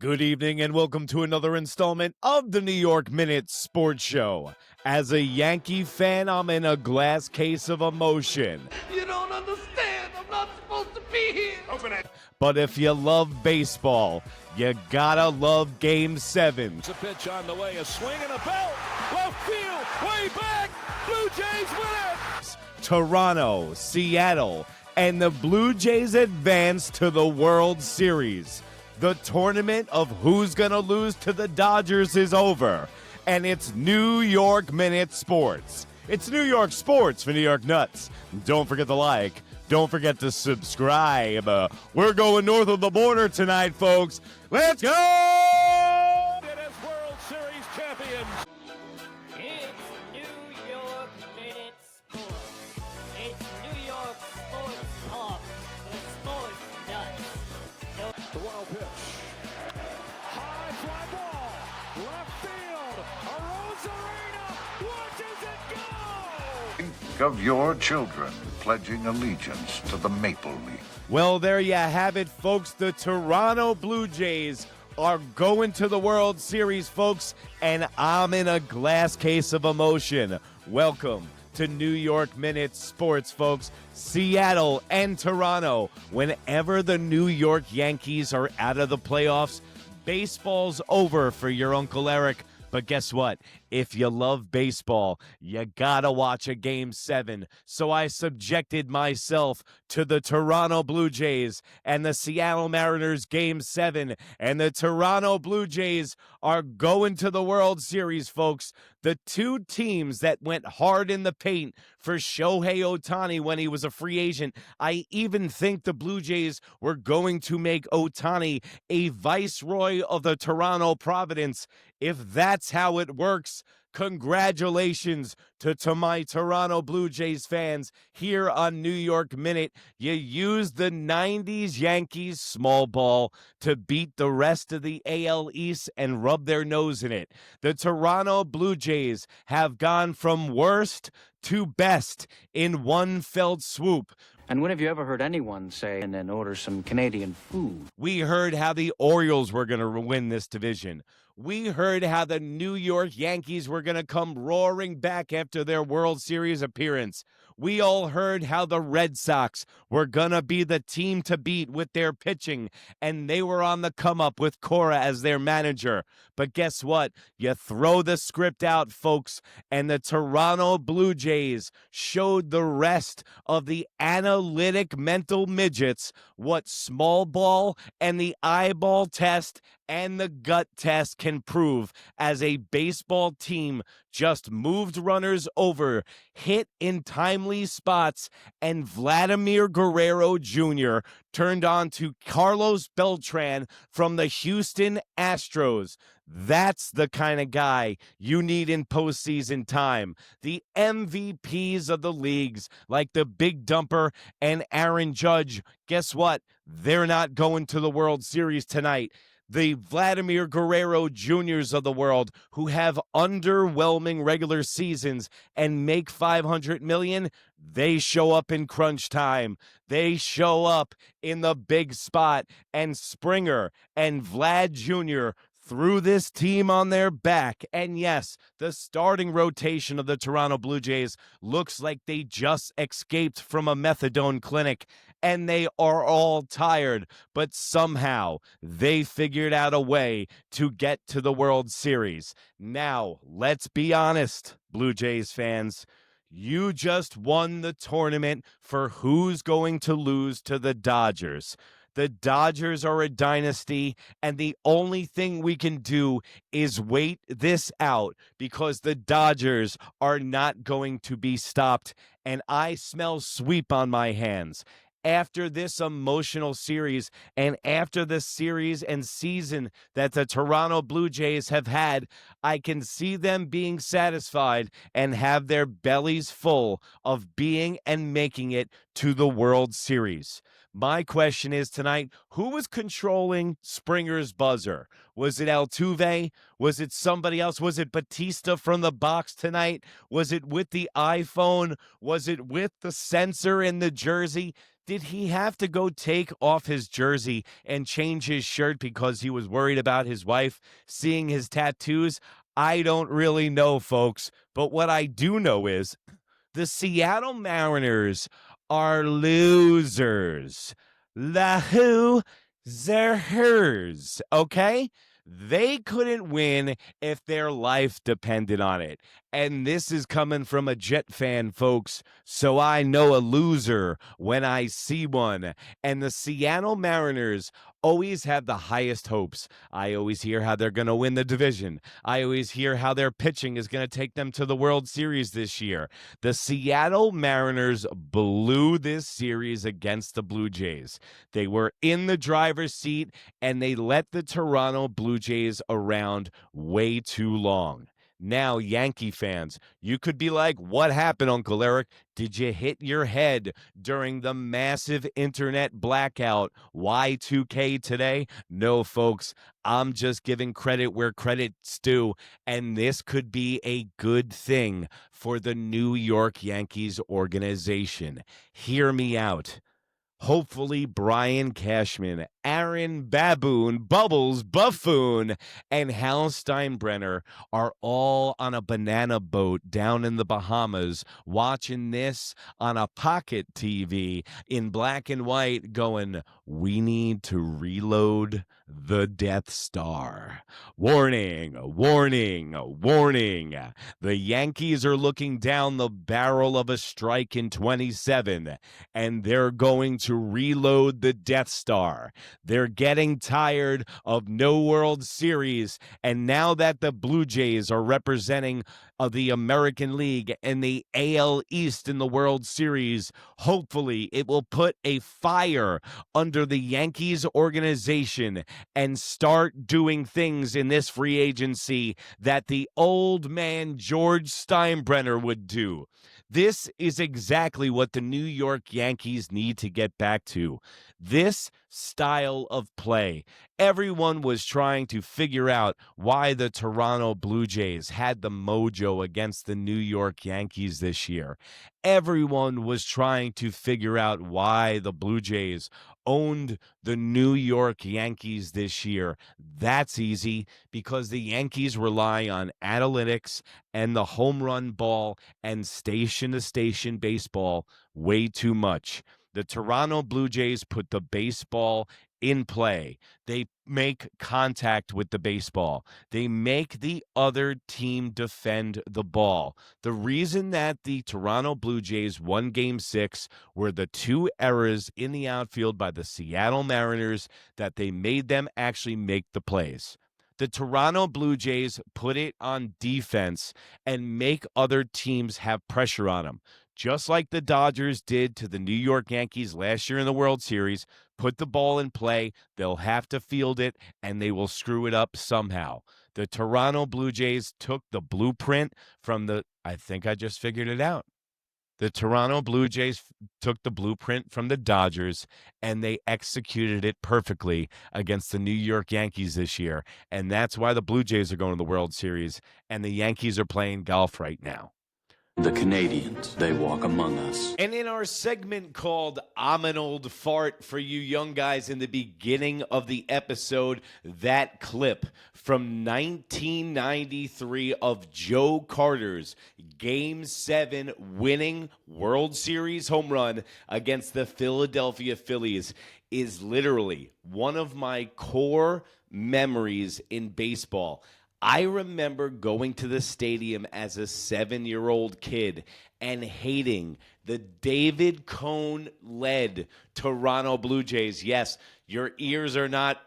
Good evening and welcome to another installment of the New York Minute Sports Show. As a Yankee fan, I'm in a glass case of emotion. You don't understand. I'm not supposed to be here. Open it. But if you love baseball, you gotta love Game 7. It's a pitch on the way, a swing and a belt. Left field, way back. Blue Jays win it. Toronto, Seattle, and the Blue Jays advance to the World Series. The tournament of who's going to lose to the Dodgers is over, and it's New York Minute Sports. It's New York Sports for New York Nuts. Don't forget to like. Don't forget to subscribe. We're going north of the border tonight, folks. Let's go! It is World Series champions. It's New York Minute Sports. It's New York Sports Talk, the Sports Nuts. The 1-0 pitch. High fly ball. Left field. Arozarena. Watches it go. Think of your children pledging allegiance to the Maple Leaf. Well, there you have it, folks. The Toronto Blue Jays are going to the World Series, folks, and I'm in a glass case of emotion. Welcome to New York Minute Sports, folks. Seattle and Toronto. Whenever the New York Yankees are out of the playoffs, baseball's over for your Uncle Eric. But guess what? If you love baseball, you gotta watch a Game 7. So I subjected myself to the Toronto Blue Jays and the Seattle Mariners Game 7. And the Toronto Blue Jays are going to the World Series, folks. The two teams that went hard in the paint for Shohei Ohtani when he was a free agent. I even think the Blue Jays were going to make Ohtani a viceroy of the Toronto Providence. If that's how it works, congratulations to my Toronto Blue Jays fans here on New York Minute. You used the 90s Yankees small ball to beat the rest of the AL East and rub their nose in it. The Toronto Blue Jays have gone from worst to best in one fell swoop. And when have you ever heard anyone say and then order some Canadian food? We heard how the Orioles were going to win this division. We heard how the New York Yankees were going to come roaring back after their World Series appearance. We all heard how the Red Sox were going to be the team to beat with their pitching, and they were on the come up with Cora as their manager. But guess what? You throw the script out, folks, and the Toronto Blue Jays showed the rest of the analytic mental midgets what small ball and the eyeball test and the gut test can prove as a baseball team just moved runners over, hit in timely spots, and Vladimir Guerrero Jr. turned on to Carlos Beltran from the Houston Astros. That's the kind of guy you need in postseason time. The MVPs of the leagues, like the Big Dumper and Aaron Judge, guess what? They're not going to the World Series tonight. The Vladimir Guerrero Jr.'s of the world who have underwhelming regular seasons and make $500 million, they show up in crunch time. They show up in the big spot, and Springer and Vlad Jr. threw this team on their back. And yes, the starting rotation of the Toronto Blue Jays looks like they just escaped from a methadone clinic, and they are all tired, but somehow they figured out a way to get to the World Series. Now, let's be honest, Blue Jays fans. You just won the tournament for who's going to lose to the Dodgers. The Dodgers are a dynasty, and the only thing we can do is wait this out because the Dodgers are not going to be stopped, and I smell sweep on my hands. After this emotional series and after the series and season that the Toronto Blue Jays have had, I can see them being satisfied and have their bellies full of being and making it to the World Series. My question is tonight, who was controlling Springer's buzzer? Was it Altuve? Was it somebody else? Was it Batista from the box tonight? Was it with the iPhone? Was it with the sensor in the jersey? Did he have to go take off his jersey and change his shirt because he was worried about his wife seeing his tattoos? I don't really know, folks. But what I do know is the Seattle Mariners are losers. Losers, okay? They couldn't win if their life depended on it. And this is coming from a Jet fan, folks, so I know a loser when I see one. And the Seattle Mariners always have the highest hopes. I always hear how they're going to win the division. I always hear how their pitching is going to take them to the World Series this year. The Seattle Mariners blew this series against the Blue Jays. They were in the driver's seat, and they let the Toronto Blue Jays around way too long. Now, Yankee fans, you could be like, what happened, Uncle Eric? Did you hit your head during the massive internet blackout Y2K today? No, folks, I'm just giving credit where credit's due, and this could be a good thing for the New York Yankees organization. Hear me out. Hopefully, Brian Cashman, Aaron Baboon, Bubbles, Buffoon, and Hal Steinbrenner are all on a banana boat down in the Bahamas watching this on a pocket TV in black and white going, we need to reload the Death Star. Warning, warning, warning. The Yankees are looking down the barrel of a strike in 27, and they're going to reload the Death Star. They're getting tired of no World Series, and now that the Blue Jays are representing the American League and the AL East in the World Series, hopefully it will put a fire under the Yankees organization and start doing things in this free agency that the old man George Steinbrenner would do. This is exactly what the New York Yankees need to get back to. This style of play. Everyone was trying to figure out why the Toronto Blue Jays had the mojo against the New York Yankees this year. Everyone was trying to figure out why the Blue Jays owned the New York Yankees this year. That's easy because the Yankees rely on analytics and the home run ball and station-to-station baseball way too much. The Toronto Blue Jays put the baseball in play. They make contact with the baseball. They make the other team defend the ball. The reason that the Toronto Blue Jays won Game 6 were the two errors in the outfield by the Seattle Mariners that they made them actually make the plays. The Toronto Blue Jays put it on defense and make other teams have pressure on them. Just like the Dodgers did to the New York Yankees last year in the World Series, put the ball in play, they'll have to field it, and they will screw it up somehow. The Toronto Blue Jays took the blueprint from I think I just figured it out. The Toronto Blue Jays took the blueprint from the Dodgers, and they executed it perfectly against the New York Yankees this year. And that's why the Blue Jays are going to the World Series, and the Yankees are playing golf right now. The Canadians, they walk among us. And in our segment called I'm an Old Fart for you young guys in the beginning of the episode, that clip from 1993 of Joe Carter's Game 7 winning World Series home run against the Philadelphia Phillies is literally one of my core memories in baseball. I remember going to the stadium as a 7-year-old kid and hating the David Cone-led Toronto Blue Jays. Yes, your ears are not...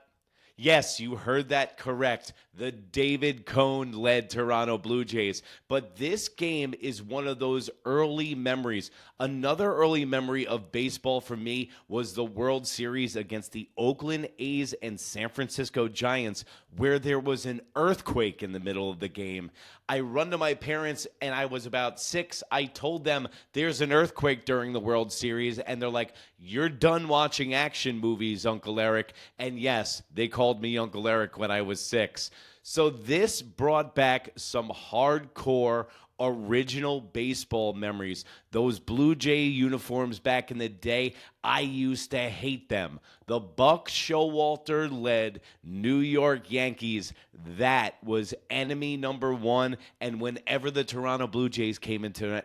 Yes, you heard that correct. The David Cone-led Toronto Blue Jays. But this game is one of those early memories. Another early memory of baseball for me was the World Series against the Oakland A's and San Francisco Giants, where there was an earthquake in the middle of the game. I run to my parents, and I was about 6. I told them there's an earthquake during the World Series, and they're like, you're done watching action movies, Uncle Eric. And yes, they called me Uncle Eric when I was 6. So this brought back some hardcore original baseball memories. Those Blue Jay uniforms back in the day, I used to hate them. The Buck Showalter-led New York Yankees, that was enemy number one. And whenever the Toronto Blue Jays came into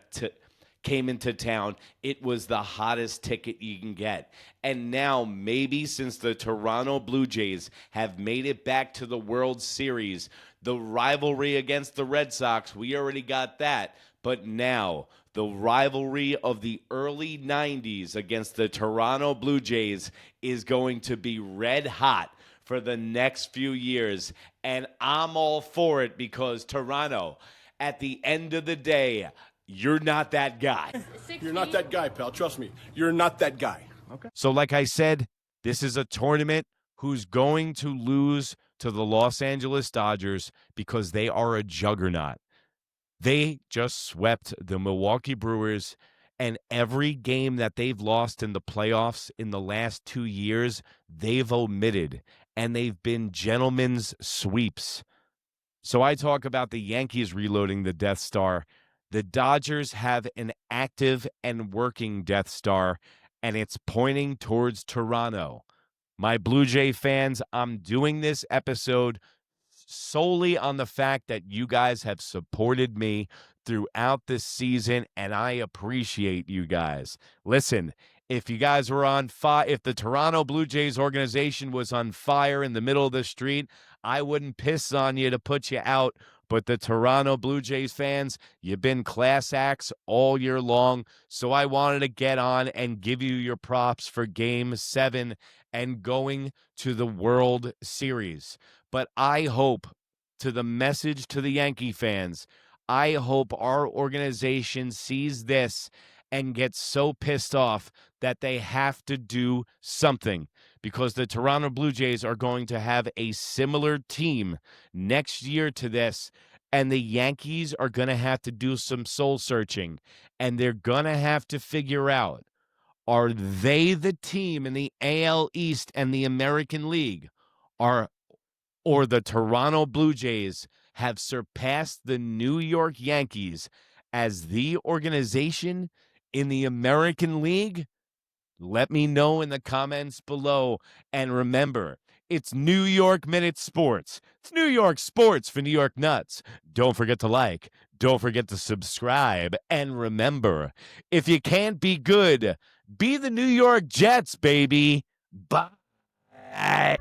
town, it was the hottest ticket you can get. And now, maybe since the Toronto Blue Jays have made it back to the World Series, the rivalry against the Red Sox, we already got that. But now, the rivalry of the early 90s against the Toronto Blue Jays is going to be red hot for the next few years. And I'm all for it because Toronto, at the end of the day, you're not that guy. You're not that guy, pal. Trust me. You're not that guy. Okay. So like I said, this is a tournament who's going to lose to the Los Angeles Dodgers because they are a juggernaut. They just swept the Milwaukee Brewers, and every game that they've lost in the playoffs in the last 2 years, they've omitted, and they've been gentlemen's sweeps. So I talk about the Yankees reloading the Death Star. The Dodgers have an active and working Death Star, and it's pointing towards Toronto. My Blue Jay fans, I'm doing this episode solely on the fact that you guys have supported me throughout this season, and I appreciate you guys. Listen, if you guys were on fire, if the Toronto Blue Jays organization was on fire in the middle of the street, I wouldn't piss on you to put you out. But the Toronto Blue Jays fans, you've been class acts all year long, so I wanted to get on and give you your props for Game 7 and going to the World Series. But I hope, to the message to the Yankee fans, I hope our organization sees this and gets so pissed off that they have to do something, because the Toronto Blue Jays are going to have a similar team next year to this, and the Yankees are going to have to do some soul searching, and they're going to have to figure out, are they the team in the AL East and the American League, or the Toronto Blue Jays have surpassed the New York Yankees as the organization in the American League? Let me know in the comments below. And remember, it's New York Minute Sports. It's New York sports for New York nuts. Don't forget to like. Don't forget to subscribe. And remember, if you can't be good, be the New York Jets, baby. Bye.